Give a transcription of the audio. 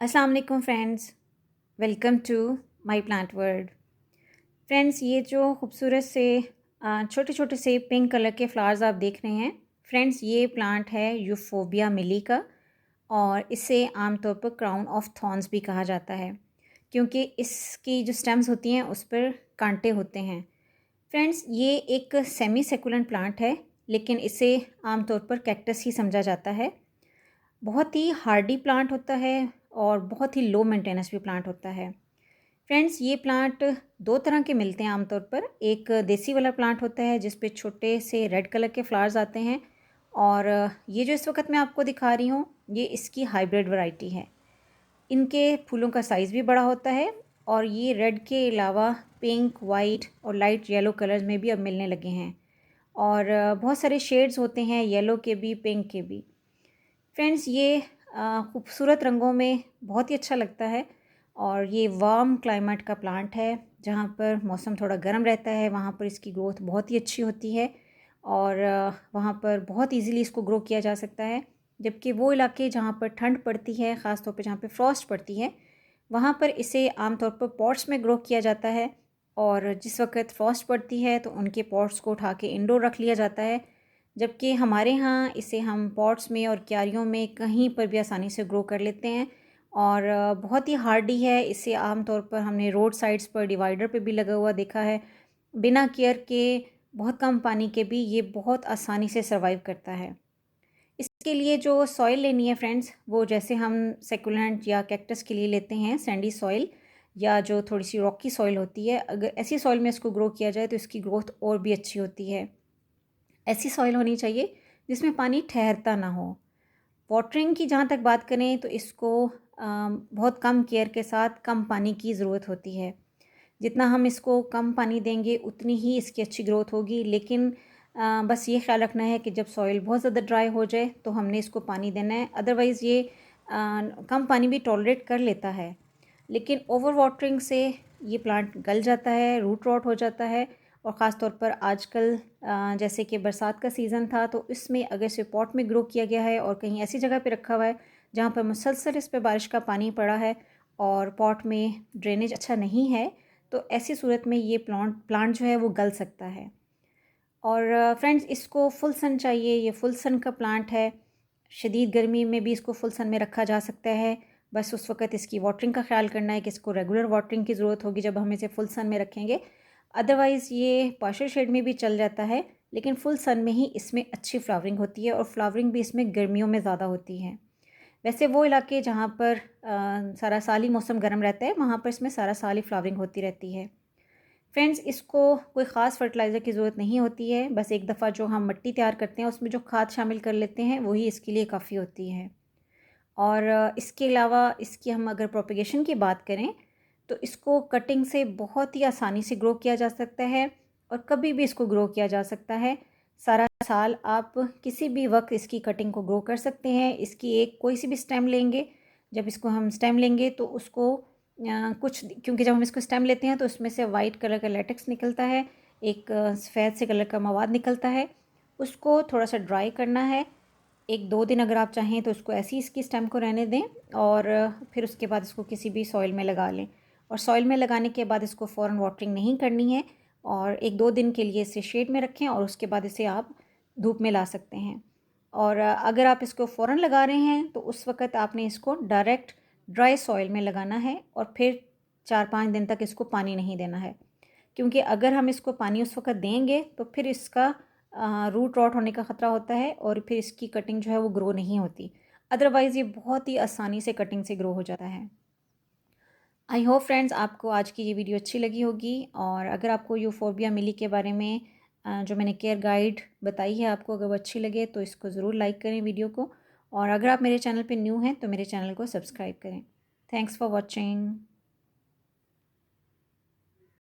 अस्सलाम वालेकुम friends, welcome to my plant world. Friends, ये जो खूबसूरत से छोटे छोटे से पिंक कलर के फ्लावर्स आप देख रहे हैं, फ्रेंड्स ये प्लांट है यूफोबिया मिली का। और इसे आमतौर पर क्राउन ऑफ थॉर्न्स भी कहा जाता है, क्योंकि इसकी जो स्टेम्स होती हैं उस पर कांटे होते हैं। फ्रेंड्स, ये एक सेमी सेकुलेंट प्लांट है, लेकिन इसे आमतौर पर कैक्टस ही समझा जाता है। बहुत ही हार्डी प्लांट होता है और बहुत ही लो मेंटेनेंस भी प्लांट होता है। फ्रेंड्स, ये प्लांट दो तरह के मिलते हैं आमतौर पर। एक देसी वाला प्लांट होता है जिस पे छोटे से रेड कलर के फ्लावर्स आते हैं, और ये जो इस वक्त मैं आपको दिखा रही हूँ ये इसकी हाइब्रिड वैरायटी है। इनके फूलों का साइज़ भी बड़ा होता है, और ये रेड के अलावा पिंक, वाइट और लाइट येलो कलर्स में भी अब मिलने लगे हैं। और बहुत सारे शेड्स होते हैं, येलो के भी, पिंक के भी। फ्रेंड्स, ये खूबसूरत रंगों में बहुत ही अच्छा लगता है, और ये वार्म क्लाइमेट का प्लांट है। जहाँ पर मौसम थोड़ा गर्म रहता है वहाँ पर इसकी ग्रोथ बहुत ही अच्छी होती है, और वहाँ पर बहुत इजीली इसको ग्रो किया जा सकता है। जबकि वो इलाके जहाँ पर ठंड पड़ती है, ख़ास तौर पे जहाँ पे फ्रॉस्ट पड़ती है, वहाँ पर इसे आमतौर पर पॉट्स में ग्रो किया जाता है। और जिस वक्त फ्रॉस्ट पड़ती है तो उनके पॉट्स को उठा के इंडोर रख लिया जाता है। जबकि हमारे यहाँ इसे हम पॉट्स में और क्यारियों में कहीं पर भी आसानी से ग्रो कर लेते हैं। और बहुत ही हार्डी है। इसे आम तौर पर हमने रोड साइड्स पर डिवाइडर पे भी लगा हुआ देखा है। बिना केयर के, बहुत कम पानी के भी ये बहुत आसानी से सर्वाइव करता है। इसके लिए जो सॉइल लेनी है फ्रेंड्स, वो जैसे हम सेकुलेंट या कैक्टस के लिए लेते हैं सैंडी सॉइल, या जो थोड़ी सी रॉकी सॉइल होती है, अगर ऐसी सॉइल में इसको ग्रो किया जाए तो इसकी ग्रोथ और भी अच्छी होती है। ऐसी सॉइल होनी चाहिए जिसमें पानी ठहरता ना हो। वाटरिंग की जहाँ तक बात करें तो इसको बहुत कम केयर के साथ कम पानी की ज़रूरत होती है। जितना हम इसको कम पानी देंगे उतनी ही इसकी अच्छी ग्रोथ होगी। लेकिन बस ये ख्याल रखना है कि जब सॉइल बहुत ज़्यादा ड्राई हो जाए तो हमने इसको पानी देना है। अदरवाइज़ ये कम पानी भी टॉलरेट कर लेता है, लेकिन ओवर वाटरिंग से ये प्लांट गल जाता है, रूट रॉट हो जाता है। और ख़ास तौर पर आजकल जैसे कि बरसात का सीज़न था, तो इसमें अगर इसे पॉट में ग्रो किया गया है और कहीं ऐसी जगह पे रखा हुआ है जहाँ पर मुसलसल इस पे बारिश का पानी पड़ा है और पॉट में ड्रेनेज अच्छा नहीं है, तो ऐसी सूरत में ये प्लांट जो है वो गल सकता है। और फ्रेंड्स, इसको फुल सन चाहिए। ये फुल सन का प्लांट है। शदीद गर्मी में भी इसको फुल सन में रखा जा सकता है। बस उस वक्त इसकी वाटरिंग का ख्याल करना है कि इसको रेगुलर वाटरिंग की ज़रूरत होगी जब हम इसे फुल सन में रखेंगे। अदरवाइज़ ये पार्शियल शेड में भी चल जाता है, लेकिन फुल सन में ही इसमें अच्छी फ्लावरिंग होती है, और फ्लावरिंग भी इसमें गर्मियों में ज़्यादा होती है। वैसे वो इलाके जहाँ पर सारा साल ही मौसम गर्म रहता है, वहाँ पर इसमें सारा साल ही फ्लावरिंग होती रहती है। फ्रेंड्स, इसको कोई ख़ास फर्टिलाइज़र की ज़रूरत नहीं होती है। बस एक दफ़ा जो हम मिट्टी तैयार करते हैं उसमें जो खाद शामिल कर लेते हैं वही इसके लिए काफ़ी होती है। और इसके अलावा इसकी हम अगर प्रोपेगेशन की बात करें तो इसको कटिंग से बहुत ही आसानी से ग्रो किया जा सकता है, और कभी भी इसको ग्रो किया जा सकता है। सारा साल आप किसी भी वक्त इसकी कटिंग को ग्रो कर सकते हैं। इसकी एक कोई सी भी स्टेम लेंगे, जब इसको हम स्टेम लेंगे तो उसको कुछ, क्योंकि जब हम इसको स्टेम लेते हैं तो उसमें से वाइट कलर का लेटेक्स निकलता है, एक सफ़ेद से कलर का मवाद निकलता है। उसको थोड़ा सा ड्राई करना है। 1-2 दिन अगर आप चाहें तो उसको ऐसे ही इसकी स्टेम को रहने दें, और फिर उसके बाद इसको किसी भी सॉइल में लगा लें। और सॉइल में लगाने के बाद इसको फ़ौरन वाटरिंग नहीं करनी है, और 1-2 दिन के लिए इसे शेड में रखें, और उसके बाद इसे आप धूप में ला सकते हैं। और अगर आप इसको फ़ौरन लगा रहे हैं तो उस वक़्त आपने इसको डायरेक्ट ड्राई सॉइल में लगाना है, और फिर 4-5 दिन तक इसको पानी नहीं देना है। क्योंकि अगर हम इसको पानी उस वक़्त देंगे तो फिर इसका रूट रॉट होने का ख़तरा होता है, और फिर इसकी कटिंग जो है वो ग्रो नहीं होती। अदरवाइज़ ये बहुत ही आसानी से कटिंग से ग्रो हो जाता है। आई होप फ्रेंड्स आपको आज की ये वीडियो अच्छी लगी होगी, और अगर आपको यूफोबिया मिली के बारे में जो मैंने केयर गाइड बताई है आपको, अगर वो अच्छी लगे तो इसको ज़रूर लाइक करें वीडियो को। और अगर आप मेरे चैनल पे न्यू हैं तो मेरे चैनल को सब्सक्राइब करें। Thanks for watching.